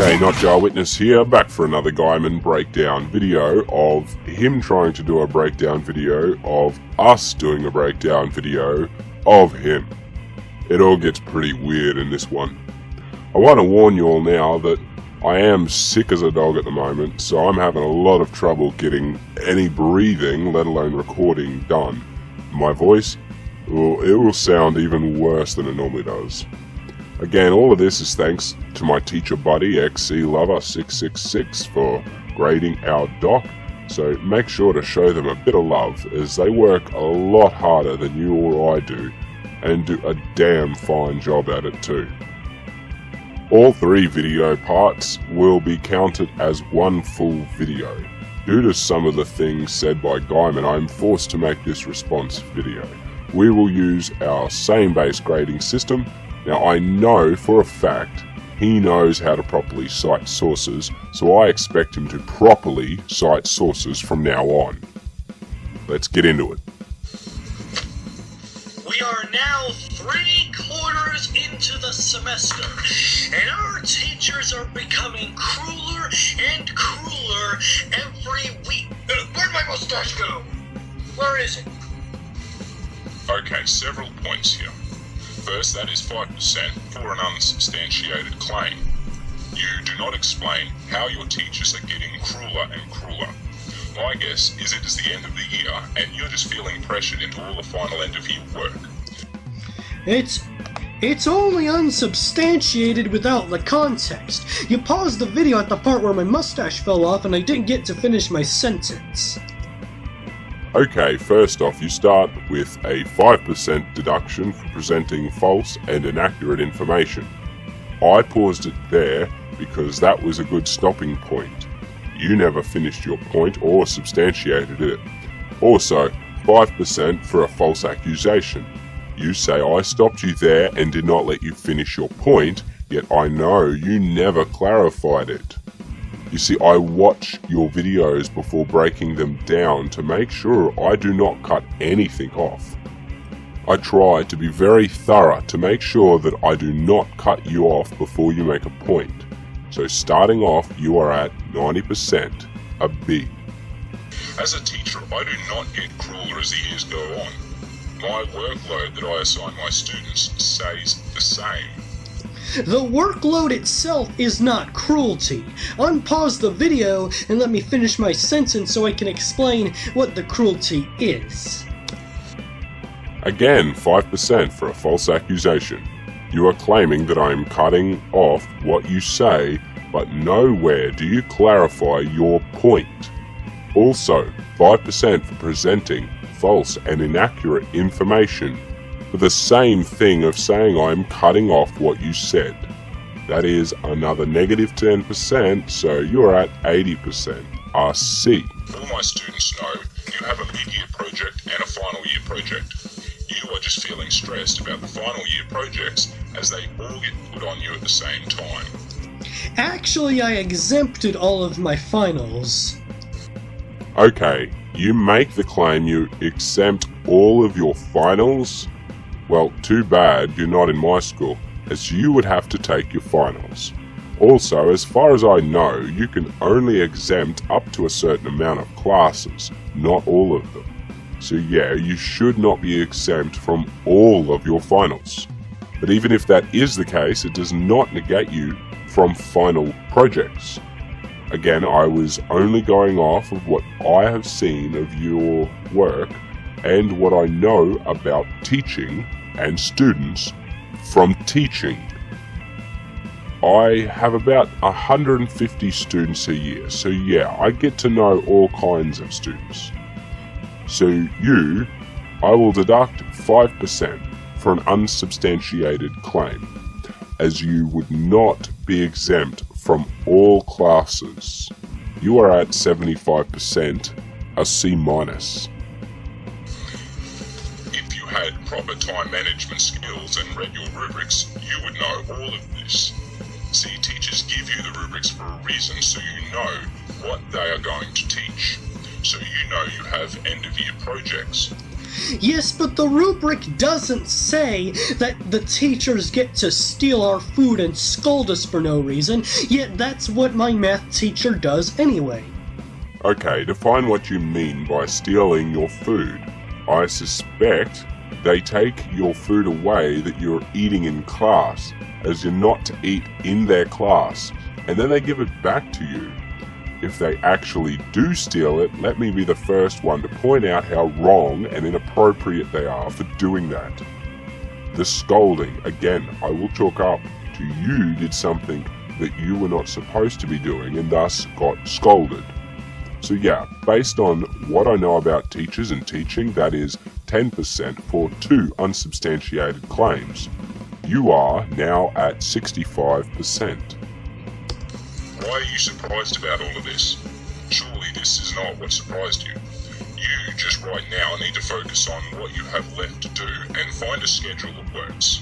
Okay, NotJah Witness here, back for another Guyman breakdown video of him trying to do a breakdown video of us doing a breakdown video of him. It all gets pretty weird in this one. I want to warn you all now that I am sick as a dog at the moment, so I'm having a lot of trouble getting any breathing, let alone recording, done. My voice, well, it will sound even worse than it normally does. Again, all of this is thanks to my teacher buddy XCLover666 for grading our doc, so make sure to show them a bit of love as they work a lot harder than you or I do and do a damn fine job at it too. All 3 video parts will be counted as one full video. Due to some of the things said by Guyman, I'm forced to make this response video. We will use our same base grading system. Now I know for a fact he knows how to properly cite sources, so I expect him to properly cite sources from now on. Let's get into it. We are now 3 quarters into the semester, and our teachers are becoming crueler and crueler every week. Where'd my mustache go? Where is it? Okay, several points here. First, that is 5% for an unsubstantiated claim. You do not explain how your teachers are getting crueler and crueler. My guess is it is the end of the year and you're just feeling pressured into all the final end of year work. It's only unsubstantiated without the context. You paused the video at the part where my mustache fell off and I didn't get to finish my sentence. Okay, first off, you start with a 5% deduction for presenting false and inaccurate information. I paused it there because that was a good stopping point. You never finished your point or substantiated it. Also, 5% for a false accusation. You say I stopped you there and did not let you finish your point, yet I know you never clarified it. You see, I watch your videos before breaking them down to make sure I do not cut anything off. I try to be very thorough to make sure that I do not cut you off before you make a point. So starting off, you are at 90%, a B. As a teacher, I do not get crueler as the years go on. My workload that I assign my students stays the same. The workload itself is not cruelty. Unpause the video and let me finish my sentence so I can explain what the cruelty is. Again, 5% for a false accusation. You are claiming that I am cutting off what you say, but nowhere do you clarify your point. Also, 5% for presenting false and inaccurate information. For the same thing of saying I'm cutting off what you said. That is another negative 10%, so you're at 80%, a C. All my students know you have a mid-year project and a final year project. You are just feeling stressed about the final year projects as they all get put on you at the same time. Actually, I exempted all of my finals. Okay, you make the claim you exempt all of your finals? Well, too bad you're not in my school, as you would have to take your finals. Also, as far as I know, you can only exempt up to a certain amount of classes, not all of them. So yeah, you should not be exempt from all of your finals. But even if that is the case, it does not negate you from final projects. Again, I was only going off of what I have seen of your work and what I know about teaching and students from teaching. I have about 150 students a year, so yeah, I get to know all kinds of students. So I will deduct 5% for an unsubstantiated claim, as you would not be exempt from all classes. You are at 75%, a C-. If you had proper time management skills and read your rubrics, you would know all of this. See, teachers give you the rubrics for a reason, so you know what they are going to teach. So you know you have end-of-year projects. Yes, but the rubric doesn't say that the teachers get to steal our food and scold us for no reason, yet that's what my math teacher does anyway. Okay, define what you mean by stealing your food. I suspect they take your food away that you're eating in class, as you're not to eat in their class, and then they give it back to you. If they actually do steal it, let me be the first one to point out how wrong and inappropriate they are for doing that. The scolding, again, I will chalk up to you did something that you were not supposed to be doing and thus got scolded. So yeah, based on what I know about teachers and teaching, that is 10% for 2 unsubstantiated claims. You are now at 65%. Why are you surprised about all of this? Surely this is not what surprised you. You just right now need to focus on what you have left to do and find a schedule that works.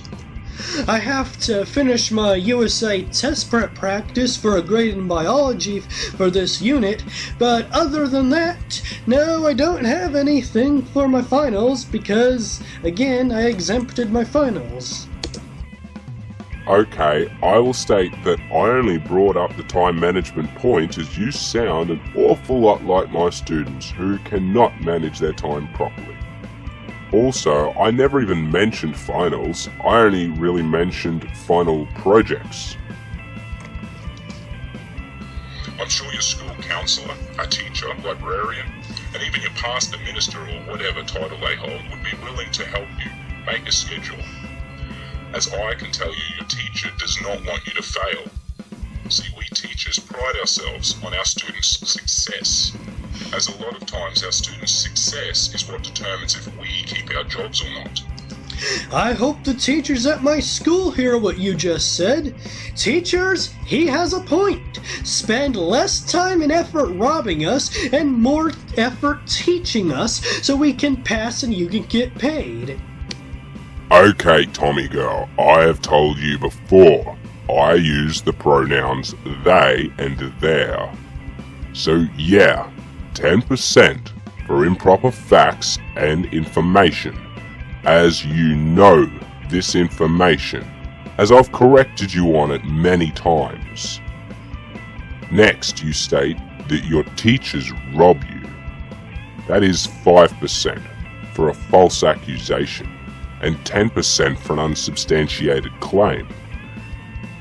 I have to finish my USA test prep practice for a grade in biology for this unit, but other than that, no, I don't have anything for my finals because, again, I exempted my finals. Okay, I will state that I only brought up the time management point as you sound an awful lot like my students who cannot manage their time properly. Also, I never even mentioned finals, I only really mentioned final projects. I'm sure your school counsellor, a teacher, librarian, and even your pastor, minister, or whatever title they hold would be willing to help you make a schedule. As I can tell you, your teacher does not want you to fail. See, we teachers pride ourselves on our students' success, as a lot of times our students' success is what determines if we keep our jobs or not. I hope the teachers at my school hear what you just said. Teachers, he has a point. Spend less time and effort robbing us and more effort teaching us so we can pass and you can get paid. Okay, Tommy girl, I have told you before, I use the pronouns they and their. So yeah, 10% for improper facts and information, as you know this information, as I've corrected you on it many times. Next, you state that your teachers rob you. That is 5% for a false accusation, and 10% for an unsubstantiated claim.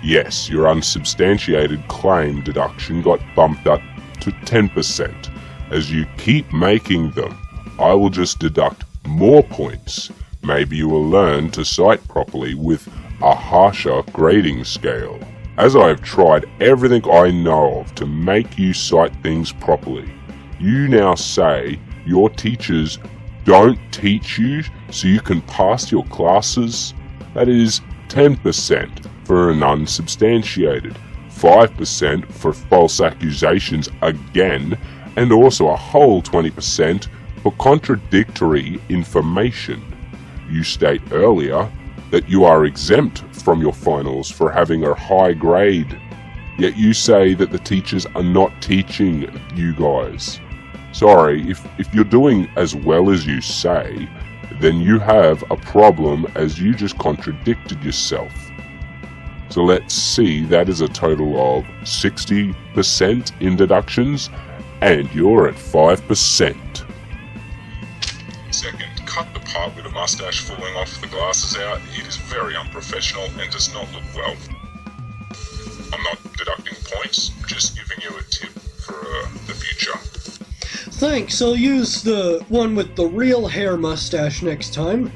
Yes, your unsubstantiated claim deduction got bumped up to 10%. As you keep making them, I will just deduct more points. Maybe you will learn to cite properly with a harsher grading scale. As I have tried everything I know of to make you cite things properly, you now say your teachers don't teach you so you can pass your classes? That is 10% for an unsubstantiated, 5% for false accusations again, and also a whole 20% for contradictory information. You state earlier that you are exempt from your finals for having a high grade, yet you say that the teachers are not teaching you guys. Sorry, if you're doing as well as you say, then you have a problem as you just contradicted yourself. So let's see, that is a total of 60% in deductions, and you're at 5%. Second, cut the part with a mustache falling off the glasses out. It is very unprofessional and does not look well. I'm not deducting points, just giving you a tip for the future. Thanks, I'll use the one with the real hair mustache next time.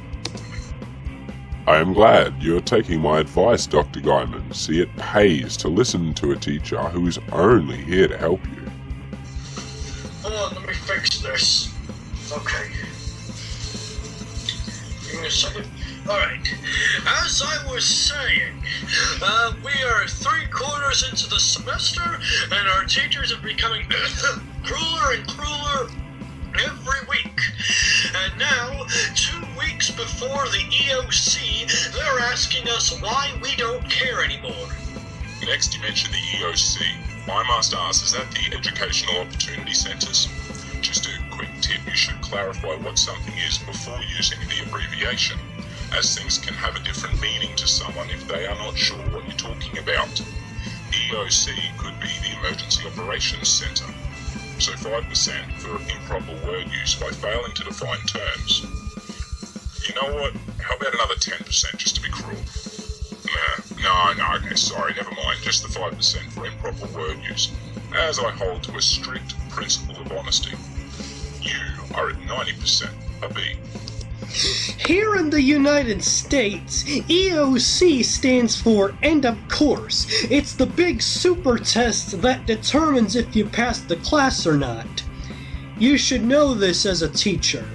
I am glad you're taking my advice, Dr. Guyman. See, it pays to listen to a teacher who is only here to help you. Hold on, let me fix this. Okay. Give me a second. Alright, as I was saying, we are 3/4 into the semester, and our teachers are becoming crueler and crueler every week. And now, 2 weeks before the EOC, they're asking us why we don't care anymore. Next, you mentioned the EOC. I must ask, is that the Educational Opportunity Centres? Just a quick quick tip, you should clarify what something is before using the abbreviation, as things can have a different meaning to someone if they are not sure what you're talking about. EOC could be the Emergency Operations Center, so 5% for improper word use by failing to define terms. You know what? How about another 10% just to be cruel? No, okay, sorry, never mind, just the 5% for improper word use, as I hold to a strict principle of honesty. You are at 90%, a B. Here in the United States, EOC stands for end of course. It's the big super test that determines if you passed the class or not. You should know this as a teacher.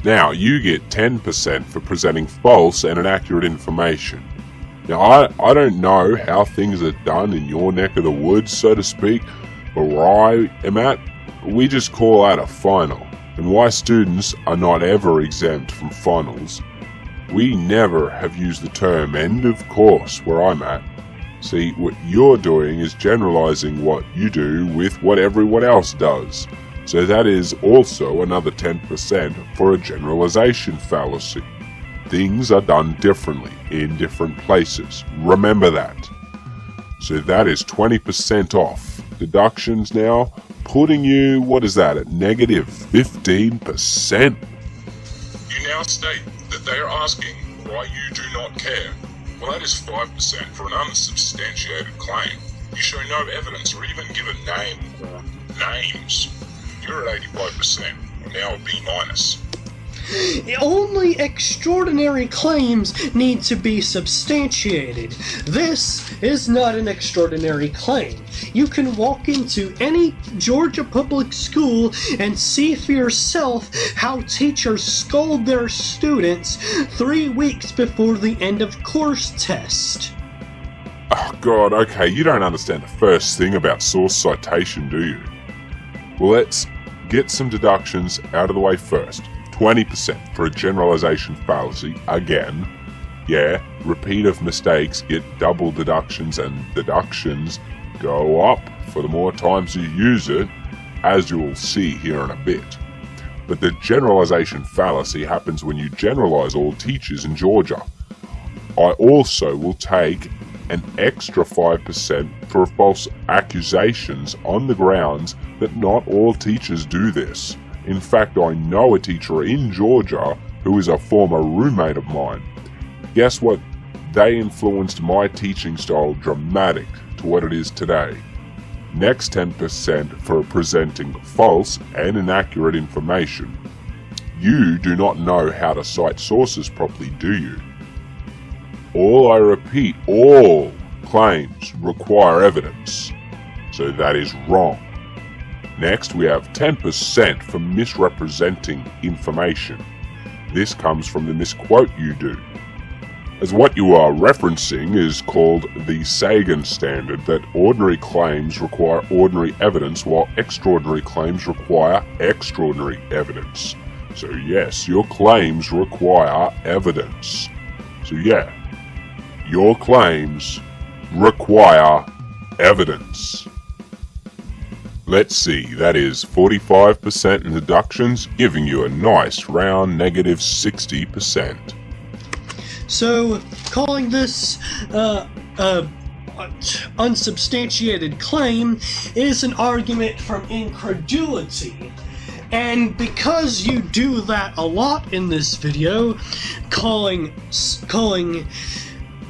Now, you get 10% for presenting false and inaccurate information. Now, I don't know how things are done in your neck of the woods, so to speak, but where I am at, we just call that a final. And why students are not ever exempt from finals, we never have used the term end of course where I'm at. See, what you're doing is generalizing what you do with what everyone else does. So that is also another 10% for a generalization fallacy. Things are done differently in different places. Remember that. So that is 20% off. Deductions now, putting you, what is that, at negative 15%? You now state that they are asking why you do not care. Well, that is 5% for an unsubstantiated claim. You show no evidence or even give a name or names. You're at 85%, now a B-. Only extraordinary claims need to be substantiated. This is not an extraordinary claim. You can walk into any Georgia public school and see for yourself how teachers scold their students 3 weeks before the end of course test. Oh God, okay, you don't understand the first thing about source citation, do you? Well, let's get some deductions out of the way first. 20% for a generalization fallacy, again. Yeah, repeat of mistakes get double deductions, and deductions go up for the more times you use it, as you will see here in a bit. But the generalization fallacy happens when you generalize all teachers in Georgia. I also will take an extra 5% for false accusations on the grounds that not all teachers do this. In fact, I know a teacher in Georgia who is a former roommate of mine. Guess what? They influenced my teaching style dramatic to what it is today. Next 10% for presenting false and inaccurate information. You do not know how to cite sources properly, do you? I repeat, all claims require evidence. So that is wrong. Next, we have 10% for misrepresenting information. This comes from the misquote you do, as what you are referencing is called the Sagan standard, that ordinary claims require ordinary evidence while extraordinary claims require extraordinary evidence. So yes, your claims require evidence. So yeah, your claims require evidence. Let's see, that is 45% in deductions, giving you a nice round negative 60%. So, calling this unsubstantiated claim is an argument from incredulity. And because you do that a lot in this video, calling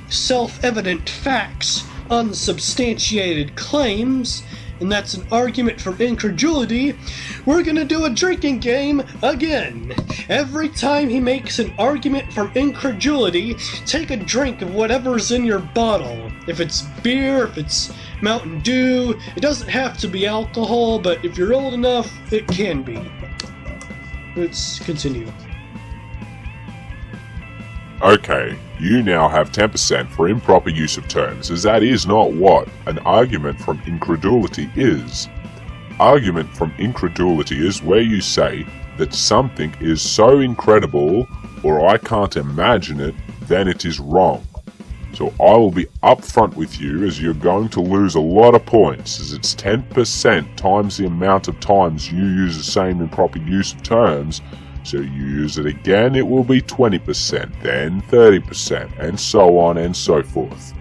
self-evident facts unsubstantiated claims, and that's an argument from incredulity, we're gonna do a drinking game again. Every time he makes an argument from incredulity, take a drink of whatever's in your bottle. If it's beer, if it's Mountain Dew, it doesn't have to be alcohol, but if you're old enough, it can be. Let's continue. Okay, you now have 10% for improper use of terms, as that is not what an argument from incredulity is. Argument from incredulity is where you say that something is so incredible, or I can't imagine it, then it is wrong. So I will be upfront with you, as you're going to lose a lot of points, as it's 10% times the amount of times you use the same improper use of terms. So you use it again, it will be 20%, then 30%, and so on and so forth.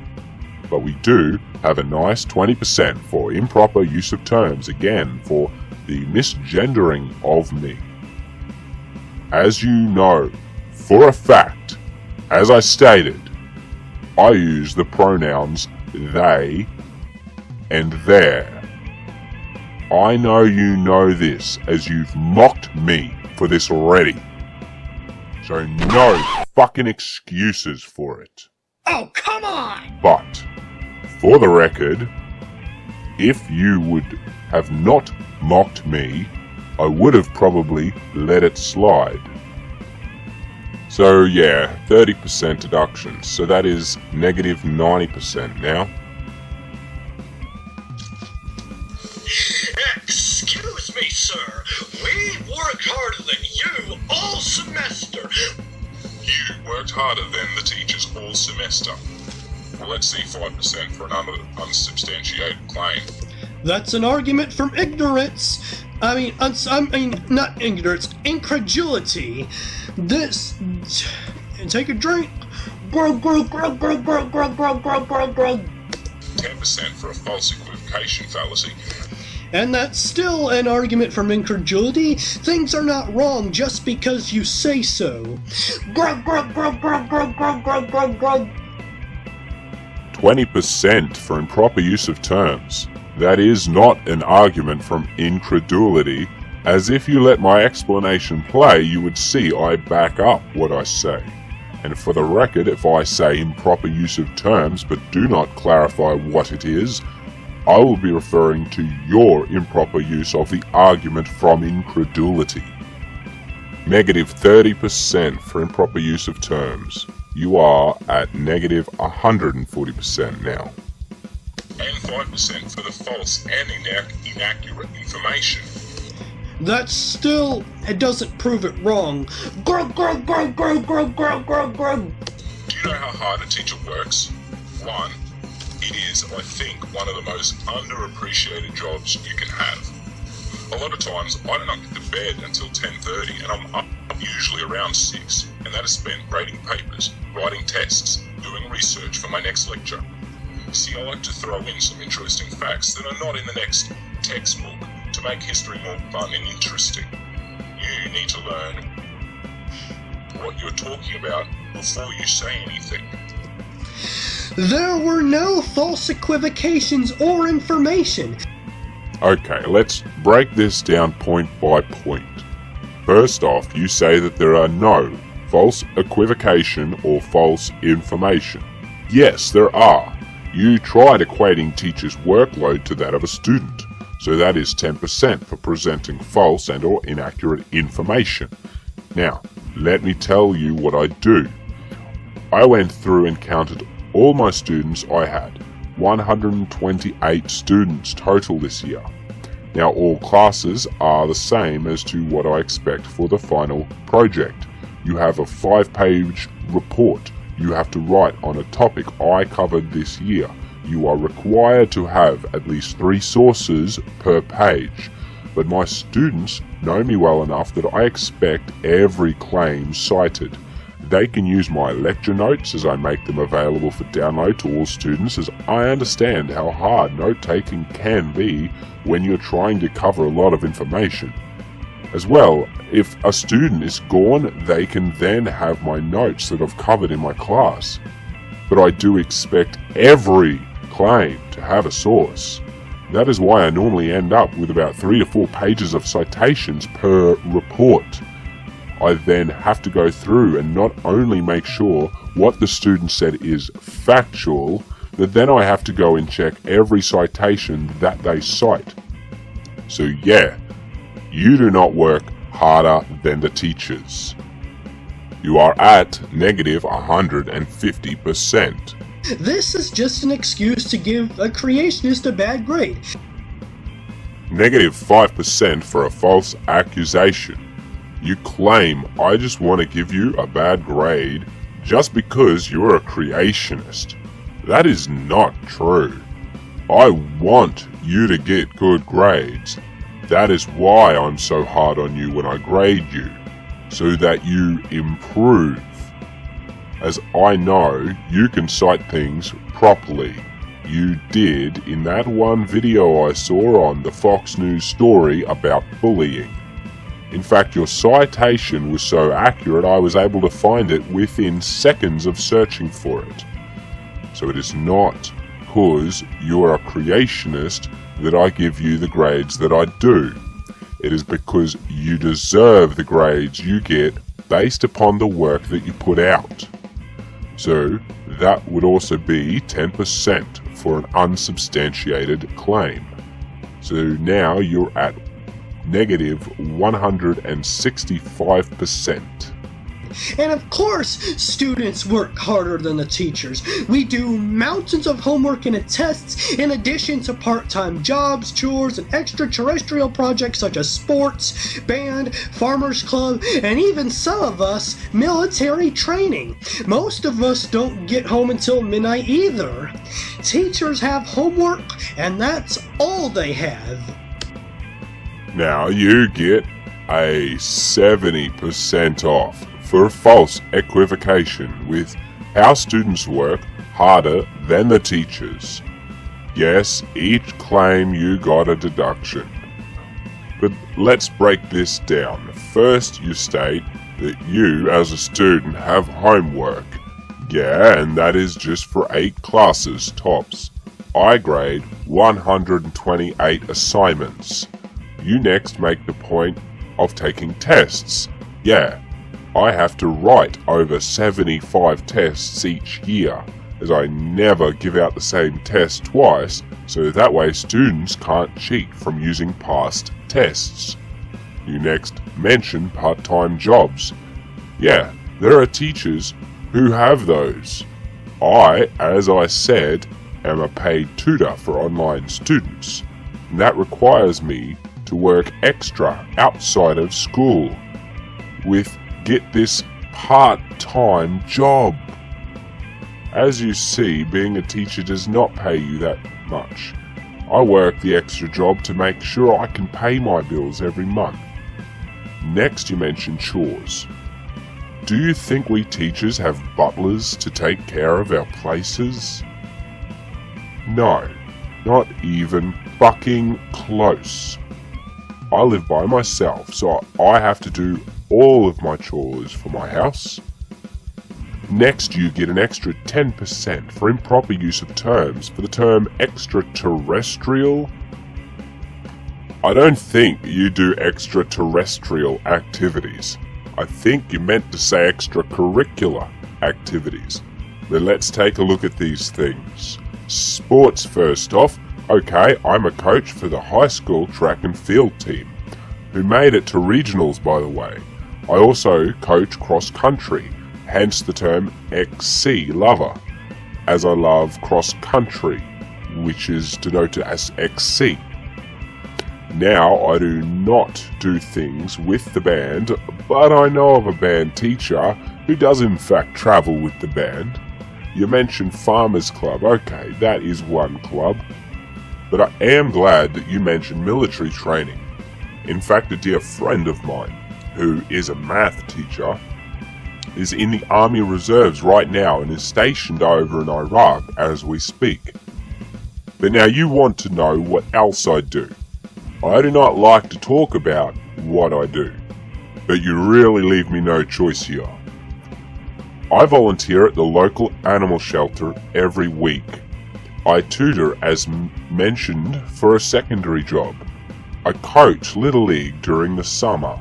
But we do have a nice 20% for improper use of terms, again, for the misgendering of me. As you know, for a fact, as I stated, I use the pronouns they and their. I know you know this, as you've mocked me for this already. So no fucking excuses for it. Oh, come on! But, for the record, if you would have not mocked me, I would have probably let it slide. So yeah, 30% deductions, so that is negative 90% now. Excuse me, sir. We've worked harder than you all semester. You worked harder than the teachers all semester. Well, let's see 5% for an unsubstantiated claim. That's an argument from ignorance. I mean, not ignorance, incredulity. This... Take a drink. Grog, grog, grog, grog, grog, grog, grog, grog, grog, grog. 10% for a false equivocation fallacy. And that's still an argument from incredulity. Things are not wrong just because you say so. Grog, grog, grog, grog, grog, grog, grog, grog, grog. 20% for improper use of terms. That is not an argument from incredulity, as if you let my explanation play, you would see I back up what I say. And for the record, if I say improper use of terms but do not clarify what it is, I will be referring to your improper use of the argument from incredulity. Negative 30% for improper use of terms. You are at negative 140% now. And 5% for the false and inaccurate information. That's still... It doesn't prove it wrong. Grog, grog, grog, grog, grog, grog, grog, grog. Do you know how hard a teacher works? 1. It is, I think, one of the most underappreciated jobs you can have. A lot of times, I do not get to bed until 10:30, and I'm up usually around 6, and that is spent grading papers, writing tests, doing research for my next lecture. See, I like to throw in some interesting facts that are not in the next textbook to make history more fun and interesting. You need to learn what you're talking about before you say anything. There were no false equivocations or information. Okay, let's break this down point by point. First off, you say that there are no false equivocation or false information. Yes, there are. You tried equating teachers' workload to that of a student, so that is 10% for presenting false and or inaccurate information. Now, let me tell you what I do. I went through and counted all my students I had, 128 students total this year. Now all classes are the same as to what I expect for the final project. You have a 5-page report you have to write on a topic I covered this year. You are required to have at least 3 sources per page. But my students know me well enough that I expect every claim cited. They can use my lecture notes as I make them available for download to all students, as I understand how hard note-taking can be when you're trying to cover a lot of information. As well, if a student is gone, they can then have my notes that I've covered in my class. But I do expect every claim to have a source. That is why I normally end up with about 3 to 4 pages of citations per report. I then have to go through and not only make sure what the student said is factual, but then I have to go and check every citation that they cite. So yeah, you do not work harder than the teachers. You are at negative 150%. This is just an excuse to give a creationist a bad grade. Negative 5% for a false accusation. You claim I just want to give you a bad grade just because you're a creationist. That is not true. I want you to get good grades. That is why I'm so hard on you when I grade you, so that you improve. As I know, you can cite things properly. You did in that one video I saw on the Fox News story about bullying. In fact, your citation was so accurate I was able to find it within seconds of searching for it. So it is not because you're a creationist that I give you the grades that I do. It is because you deserve the grades you get based upon the work that you put out. So that would also be 10% for an unsubstantiated claim. So now you're at negative 165%. And of course, students work harder than the teachers. We do mountains of homework and tests in addition to part-time jobs, chores, and extraterrestrial projects such as sports, band, farmers club, and even some of us, military training. Most of us don't get home until midnight either. Teachers have homework, and that's all they have. Now you get a 70% off for false equivocation with how students work harder than the teachers. Yes, each claim you got a deduction. But let's break this down. First, you state that you as a student have homework. Yeah, and that is just for 8 classes tops. I grade 128 assignments. You next make the point of taking tests. Yeah, I have to write over 75 tests each year, as I never give out the same test twice, so that way students can't cheat from using past tests. You next mention part-time jobs. Yeah, there are teachers who have those. I, as I said, am a paid tutor for online students, and that requires me to work extra outside of school with, get this, part-time job. As you see, being a teacher does not pay you that much. I work the extra job to make sure I can pay my bills every month. Next, you mention chores. Do you think we teachers have butlers to take care of our places? No, not even fucking close. I live by myself, so I have to do all of my chores for my house. Next, you get an extra 10% for improper use of terms for the term extraterrestrial. I don't think you do extraterrestrial activities. I think you meant to say extracurricular activities. But let's take a look at these things. Sports first off. Okay, I'm a coach for the high school track and field team, who made it to regionals, by the way. I also coach cross country, hence the term XC lover, as I love cross country, which is denoted as XC. Now, I do not do things with the band, but I know of a band teacher who does in fact travel with the band. You mentioned Farmers Club. Okay, that is one club. But I am glad that you mentioned military training. In fact, a dear friend of mine, who is a math teacher, is in the Army Reserves right now and is stationed over in Iraq as we speak. But now you want to know what else I do. I do not like to talk about what I do, but you really leave me no choice here. I volunteer at the local animal shelter every week. I tutor, as mentioned, for a secondary job. I coach Little League during the summer.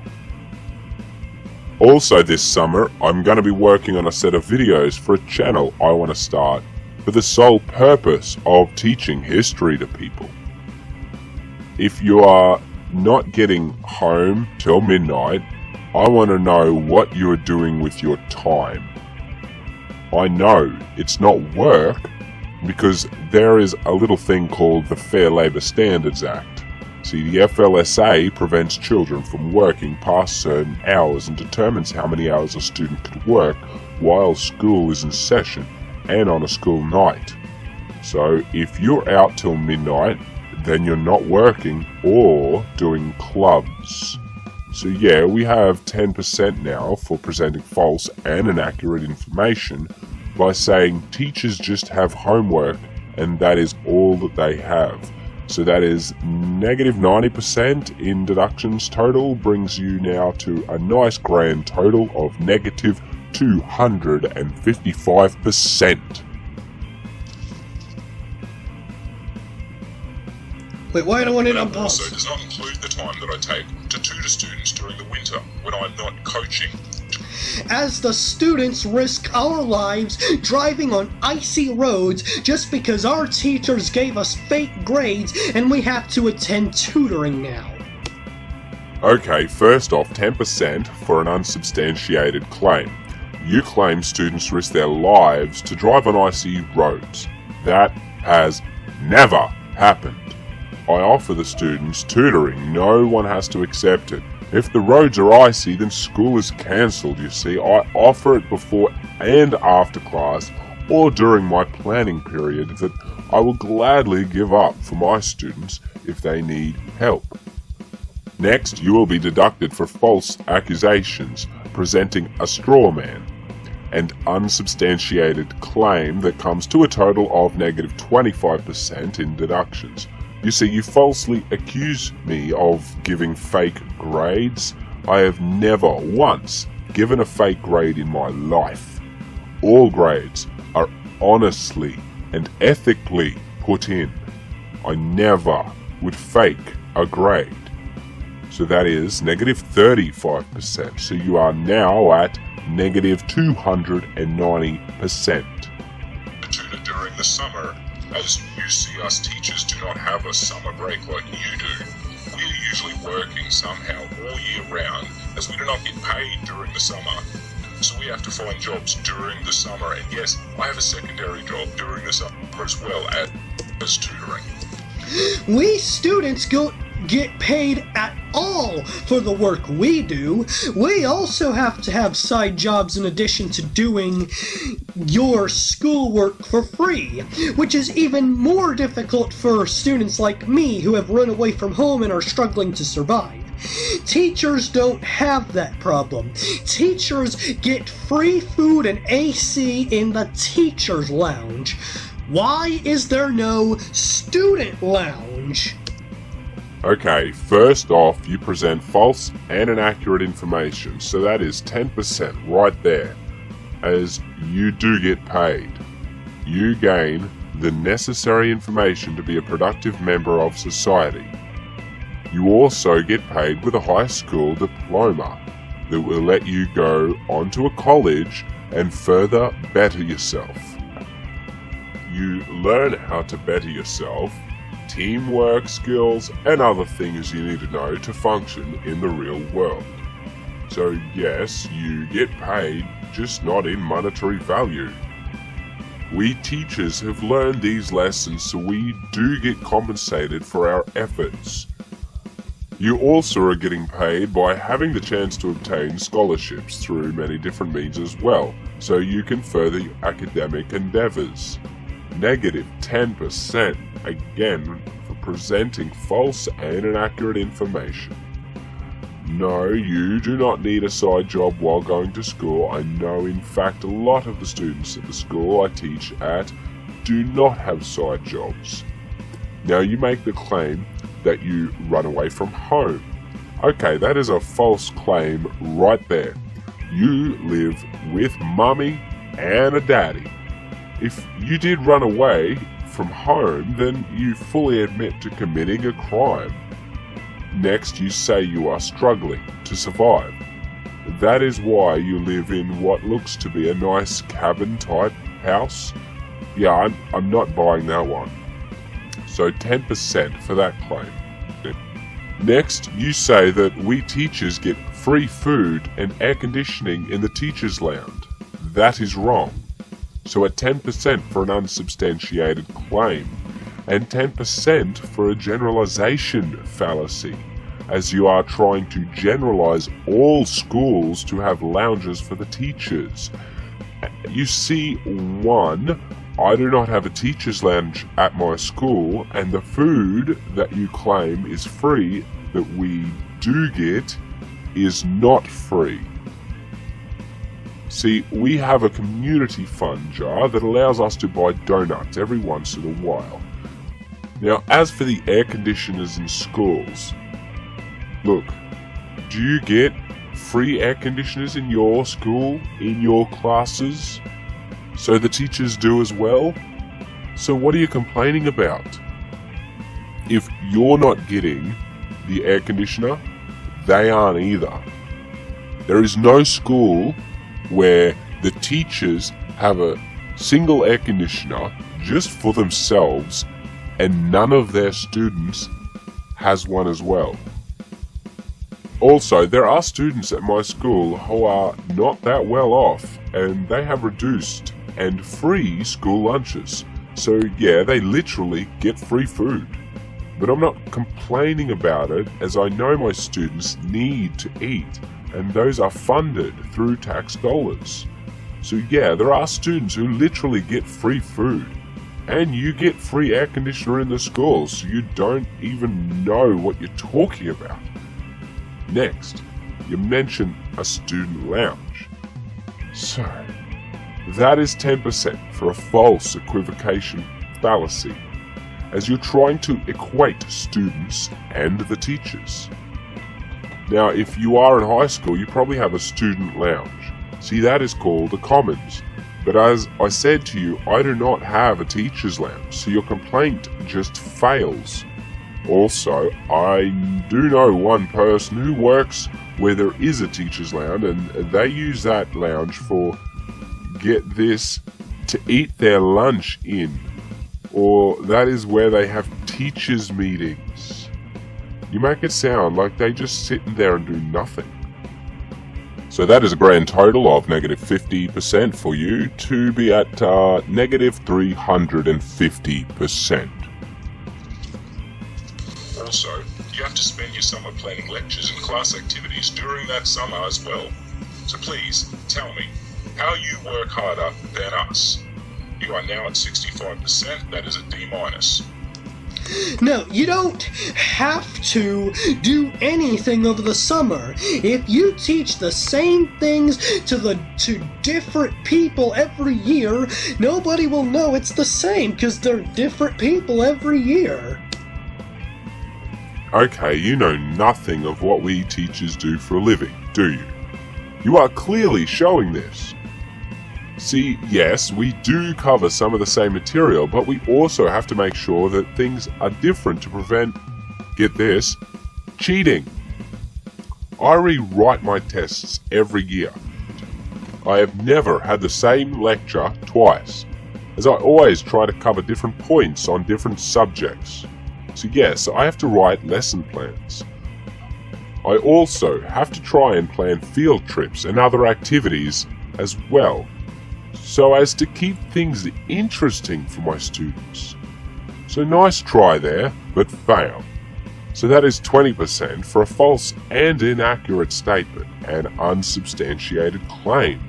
Also this summer, I'm going to be working on a set of videos for a channel I want to start for the sole purpose of teaching history to people. If you are not getting home till midnight, I want to know what you are doing with your time. I know it's not work, because there is a little thing called the Fair Labor Standards Act. See, the FLSA prevents children from working past certain hours and determines how many hours a student could work while school is in session and on a school night. So if you're out till midnight, then you're not working or doing clubs. So yeah, we have 10% now for presenting false and inaccurate information by saying teachers just have homework and that is all that they have. So that is negative 90% in deductions total, brings you now to a nice grand total of negative 255%. Wait, why do I need to That also pause? does not include the time that I take to tutor students during the winter when I'm not coaching. As the students risk our lives driving on icy roads just because our teachers gave us fake grades and we have to attend tutoring now. Okay, first off, 10% for an unsubstantiated claim. You claim students risk their lives to drive on icy roads. That has never happened. I offer the students tutoring. No one has to accept it. If the roads are icy, then school is cancelled, you see. I offer it before and after class or during my planning period that I will gladly give up for my students if they need help. Next, you will be deducted for false accusations, presenting a straw man, and unsubstantiated claim that comes to a total of negative 25% in deductions. You see, you falsely accuse me of giving fake grades. I have never once given a fake grade in my life. All grades are honestly and ethically put in. I never would fake a grade. So that is negative 35%. So you are now at negative 290%. Tutor during the summer, as you see, us teachers do not have a summer break like you do. We are usually working somehow all year round, as we do not get paid during the summer. So we have to find jobs during the summer, and yes, I have a secondary job during the summer as well as tutoring. We students get paid at all for the work we do. We also have to have side jobs in addition to doing your schoolwork for free, which is even more difficult for students like me who have run away from home and are struggling to survive. Teachers don't have that problem. Teachers get free food and AC in the teacher's lounge. Why is there no student lounge? Okay, first off, you present false and inaccurate information, so that is 10% right there, as you do get paid. You gain the necessary information to be a productive member of society. You also get paid with a high school diploma that will let you go onto a college and further better yourself. You learn how to better yourself, teamwork skills, and other things you need to know to function in the real world. So yes, you get paid, just not in monetary value. We teachers have learned these lessons, so we do get compensated for our efforts. You also are getting paid by having the chance to obtain scholarships through many different means as well, so you can further your academic endeavors. Negative 10% again for presenting false and inaccurate information. No, you do not need a side job while going to school. I know, in fact, a lot of the students at the school I teach at do not have side jobs. Now, you make the claim that you run away from home. Okay, that is a false claim right there. You live with mummy and a daddy. If you did run away from home, then you fully admit to committing a crime. Next, you say you are struggling to survive. That is why you live in what looks to be a nice cabin-type house. Yeah, I'm not buying that one. So 10% for that claim. Next, you say that we teachers get free food and air conditioning in the teachers' lounge. That is wrong. So at 10% for an unsubstantiated claim, and 10% for a generalization fallacy, as you are trying to generalize all schools to have lounges for the teachers. You see, one, I do not have a teacher's lounge at my school, and the food that you claim is free that we do get is not free. See, we have a community fund jar that allows us to buy donuts every once in a while. Now, as for the air conditioners in schools, look, do you get free air conditioners in your school, in your classes? So the teachers do as well? So what are you complaining about? If you're not getting the air conditioner, they aren't either. There is no school where the teachers have a single air conditioner just for themselves and none of their students has one as well. Also, there are students at my school who are not that well off and they have reduced and free school lunches. So yeah, they literally get free food. But I'm not complaining about it, as I know my students need to eat, and those are funded through tax dollars. So yeah, there are students who literally get free food, and you get free air conditioner in the school, so you don't even know what you're talking about. Next, you mention a student lounge. So, that is 10% for a false equivocation fallacy, as you're trying to equate students and the teachers. Now, if you are in high school, you probably have a student lounge. See, that is called a commons. But as I said to you, I do not have a teacher's lounge, so your complaint just fails. Also, I do know one person who works where there is a teacher's lounge, and they use that lounge for, get this, to eat their lunch in. Or that is where they have teachers' meetings. You make it sound like they just sit in there and do nothing. So that is a grand total of negative 50% for you to be at negative 350%. Also, you have to spend your summer planning lectures and class activities during that summer as well. So please, tell me, how you work harder than us. You are now at 65%, that is a D-. No, you don't have to do anything over the summer. If you teach the same things to different people every year, nobody will know it's the same, because they're different people every year. Okay, you know nothing of what we teachers do for a living, do you? You are clearly showing this. See, yes, we do cover some of the same material, but we also have to make sure that things are different to prevent, get this, cheating. I rewrite my tests every year. I have never had the same lecture twice, as I always try to cover different points on different subjects. So yes, I have to write lesson plans. I also have to try and plan field trips and other activities as well, so as to keep things interesting for my students. So nice try there, but fail. So that is 20% for a false and inaccurate statement, an unsubstantiated claim.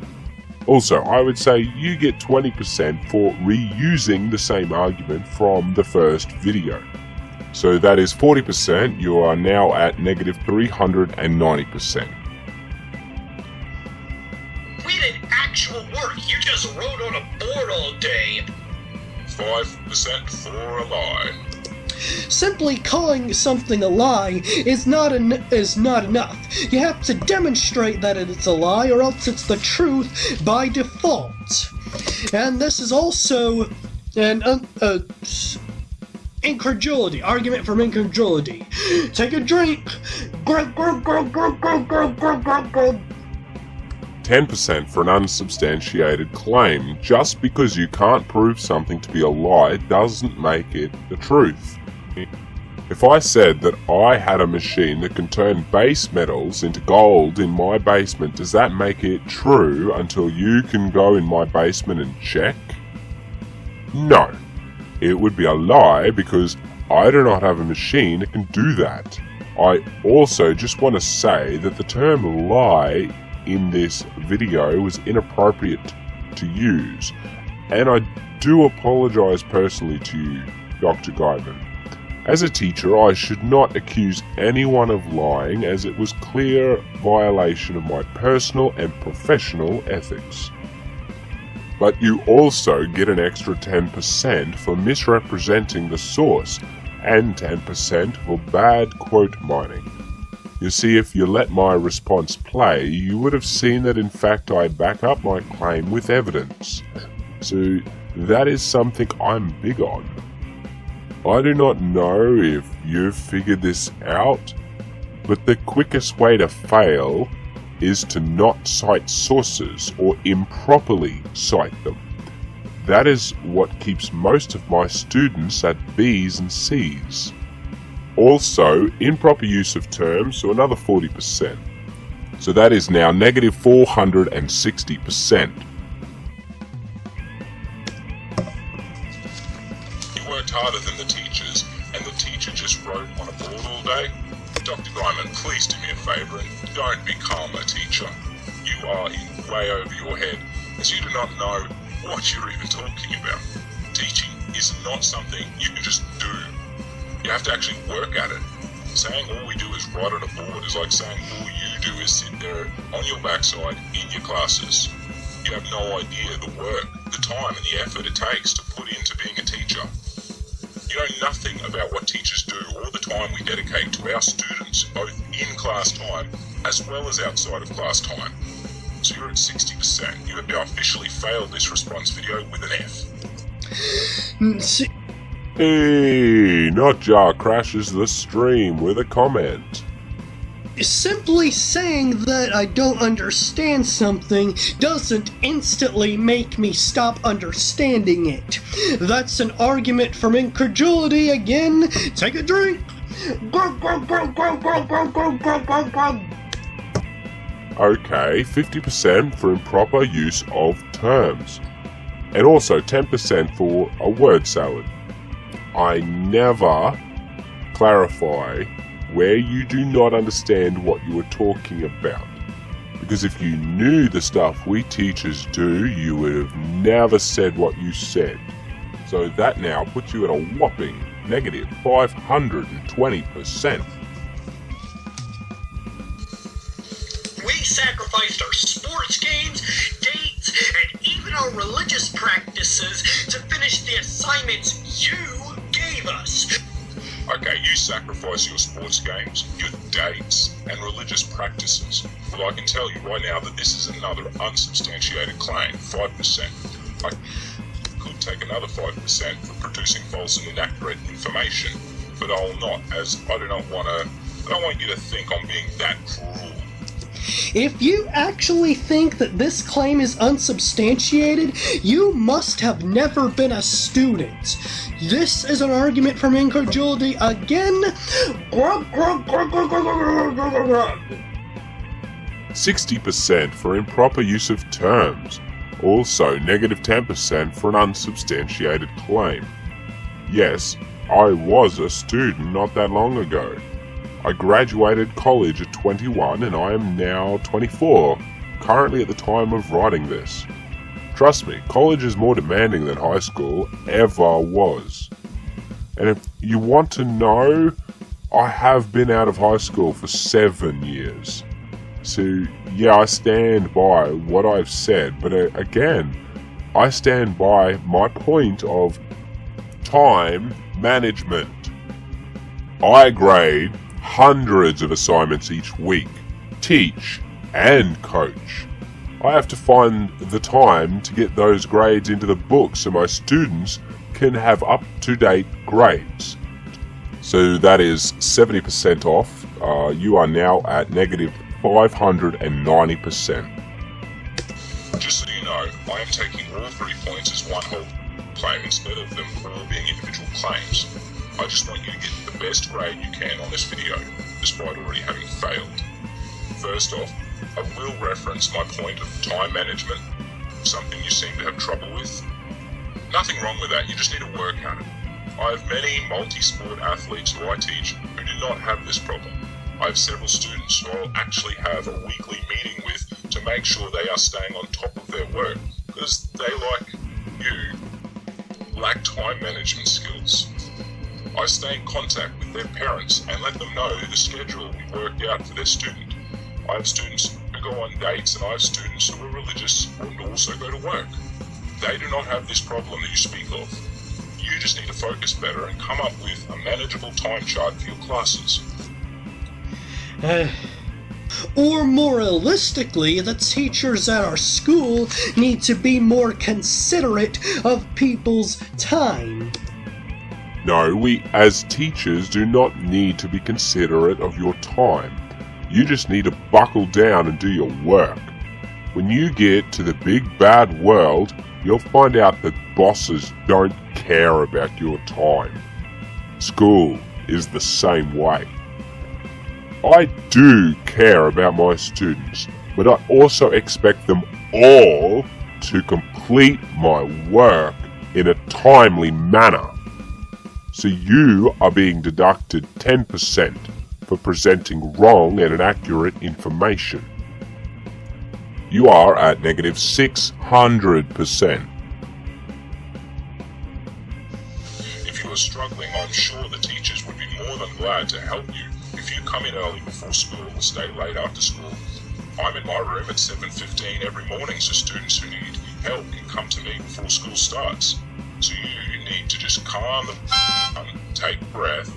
Also, I would say you get 20% for reusing the same argument from the first video. So that is 40%, you are now at negative 390%. We did actual work. You just wrote on a board all day. 5% for a lie. Simply calling something a lie is not enough. You have to demonstrate that it's a lie, or else it's the truth by default. And this is also an incredulity, argument from incredulity. Take a drink. 10% for an unsubstantiated claim. Just because you can't prove something to be a lie doesn't make it the truth. If I said that I had a machine that can turn base metals into gold in my basement, does that make it true until you can go in my basement and check? No. It would be a lie because I do not have a machine that can do that. I also just want to say that the term lie in this video was inappropriate to use, And I do apologise personally to you, Dr. Guyman. As a teacher, I should not accuse anyone of lying, as it was clear violation of my personal and professional ethics. But you also get an extra 10% for misrepresenting the source, and 10% for bad quote mining. You see, if you let my response play, you would have seen that in fact I back up my claim with evidence. So that is something I'm big on. I do not know if you've figured this out, but the quickest way to fail is to not cite sources or improperly cite them. That is what keeps most of my students at B's and C's. Also, improper use of terms, so another 40%. So that is now negative 460%. You worked harder than the teachers, and the teacher just wrote on a board all day? Dr. Guyman, please do me a favour and don't become a teacher. You are in way over your head, as you do not know what you're even talking about. Teaching is not something you can just do. You have to actually work at it. Saying all we do is write on a board is like saying all you do is sit there on your backside in your classes. You have no idea the work, the time and the effort it takes to put into being a teacher. You know nothing about what teachers do or the time we dedicate to our students, both in class time as well as outside of class time. So you're at 60%. You have now officially failed this response video with an F. Hey, NotJah crashes the stream with a comment. Simply saying that I don't understand something doesn't instantly make me stop understanding it. That's an argument from incredulity again. Take a drink. Okay, 50% for improper use of terms. And also 10% for a word salad. I never clarify where you do not understand what you are talking about. Because if you knew the stuff we teachers do, you would have never said what you said. So that now puts you at a whopping negative 520%. We sacrificed our sports games, dates, and even our religious practices to finish the assignments you gave us. Okay, you sacrifice your sports games, your dates, and religious practices. Well, I can tell you right now that this is another unsubstantiated claim, 5%. I could take another 5% for producing false and inaccurate information, but I'll not, as I don't want you to think I'm being that cruel. If you actually think that this claim is unsubstantiated, you must have never been a student. This is an argument from incredulity again. 60% for improper use of terms. Also negative 10% for an unsubstantiated claim. Yes, I was a student not that long ago. I graduated college at 21 and I am now 24, currently at the time of writing this. Trust me, college is more demanding than high school ever was. And if you want to know, I have been out of high school for 7 years. So yeah, I stand by what I've said, but again, I stand by my point of time management. I grade hundreds of assignments each week, teach and coach. I have to find the time to get those grades into the book so my students can have up-to-date grades. So that is 70% off. You are now at negative 590%. Just so you know, I am taking all 3 points as one whole claim instead of them all being individual claims. I just want you to get the best grade you can on this video, despite already having failed. First off, I will reference my point of time management, something you seem to have trouble with. Nothing wrong with that, you just need to work at it. I have many multi-sport athletes who I teach who do not have this problem. I have several students who I'll actually have a weekly meeting with to make sure they are staying on top of their work, because they, like you, lack time management skills. I stay in contact with their parents and let them know the schedule we worked out for their student. I have students who go on dates and I have students who are religious and also go to work. They do not have this problem that you speak of. You just need to focus better and come up with a manageable time chart for your classes. Or more realistically, the teachers at our school need to be more considerate of people's time. No, we as teachers do not need to be considerate of your time. You just need to buckle down and do your work. When you get to the big bad world, you'll find out that bosses don't care about your time. School is the same way. I do care about my students, but I also expect them all to complete my work in a timely manner. So you are being deducted 10% for presenting wrong and inaccurate information. You are at negative 600%. If you are struggling, I'm sure the teachers would be more than glad to help you if you come in early before school or stay late after school. I'm in my room at 7:15 every morning so students who need help can come to me before school starts. So you need to just calm the down, take a breath.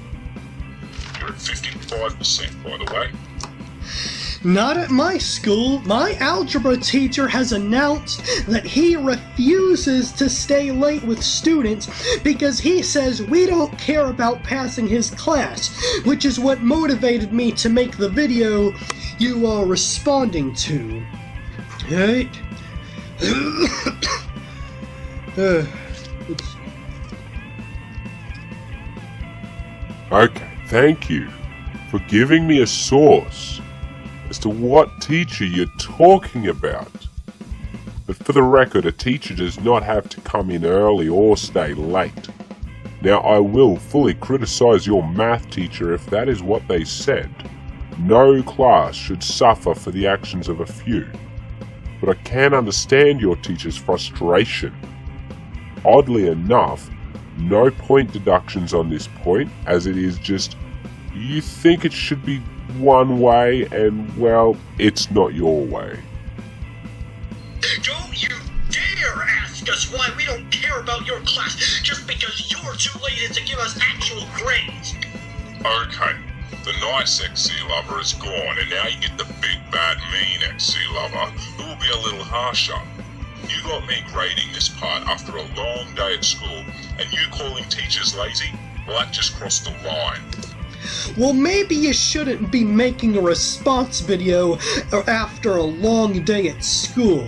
You're at 55% by the way. Not at my school. My algebra teacher has announced that he refuses to stay late with students because he says we don't care about passing his class, which is what motivated me to make the video you are responding to. Right? Okay, thank you for giving me a source as to what teacher you're talking about. But for the record, a teacher does not have to come in early or stay late. Now, I will fully criticize your math teacher if that is what they said. No class should suffer for the actions of a few. But I can understand your teacher's frustration. Oddly enough, no point deductions on this point, as it is just, you think it should be one way, and well, it's not your way. Don't you dare ask us why we don't care about your class just because you're too lazy to give us actual grades. Okay, the nice XC lover is gone and now you get the big bad mean XC lover who will be a little harsher. You got me grading this part after a long day at school and you calling teachers lazy? Well, that just crossed the line. Well, maybe you shouldn't be making a response video after a long day at school.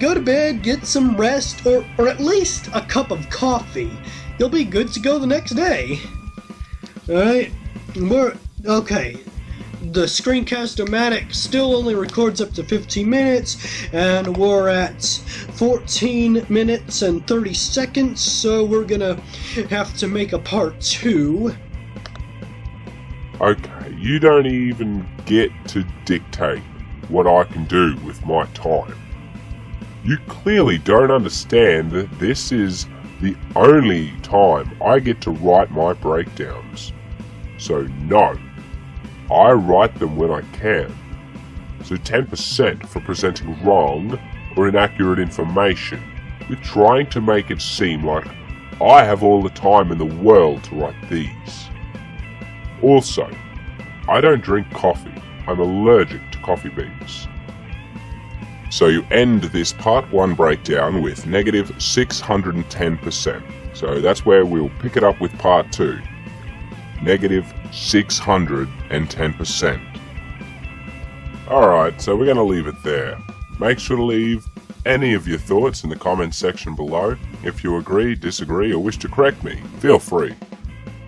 Go to bed, get some rest, or at least a cup of coffee. You'll be good to go the next day. Alright, okay. The Screencast-O-Matic still only records up to 15 minutes, and we're at 14 minutes and 30 seconds, so we're gonna have to make a part 2. Okay, you don't even get to dictate what I can do with my time. You clearly don't understand that this is the only time I get to write my breakdowns. So no, I write them when I can. So 10% for presenting wrong or inaccurate information. You're trying to make it seem like I have all the time in the world to write these. Also, I don't drink coffee. I'm allergic to coffee beans. So you end this part 1 breakdown with negative 610%. So that's where we'll pick it up with part 2. Negative 610%. Alright, so we're going to leave it there. Make sure to leave any of your thoughts in the comments section below. If you agree, disagree, or wish to correct me, feel free.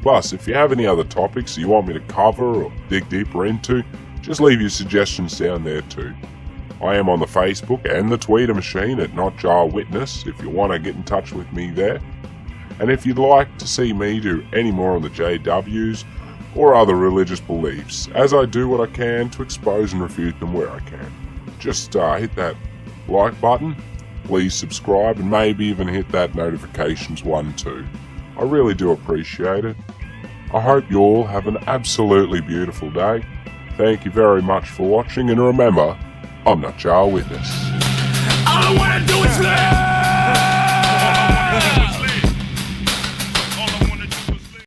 Plus, if you have any other topics you want me to cover or dig deeper into, just leave your suggestions down there too. I am on the Facebook and the Twitter machine at NotJah Witness if you want to get in touch with me there. And if you'd like to see me do any more on the JWs or other religious beliefs, as I do what I can to expose and refute them where I can, just hit that like button please subscribe and maybe even hit that notifications one too. I really do appreciate it. I hope you all have an absolutely beautiful day. Thank you very much for watching, and remember, I'm NotJah Witness. All I wanna do is live!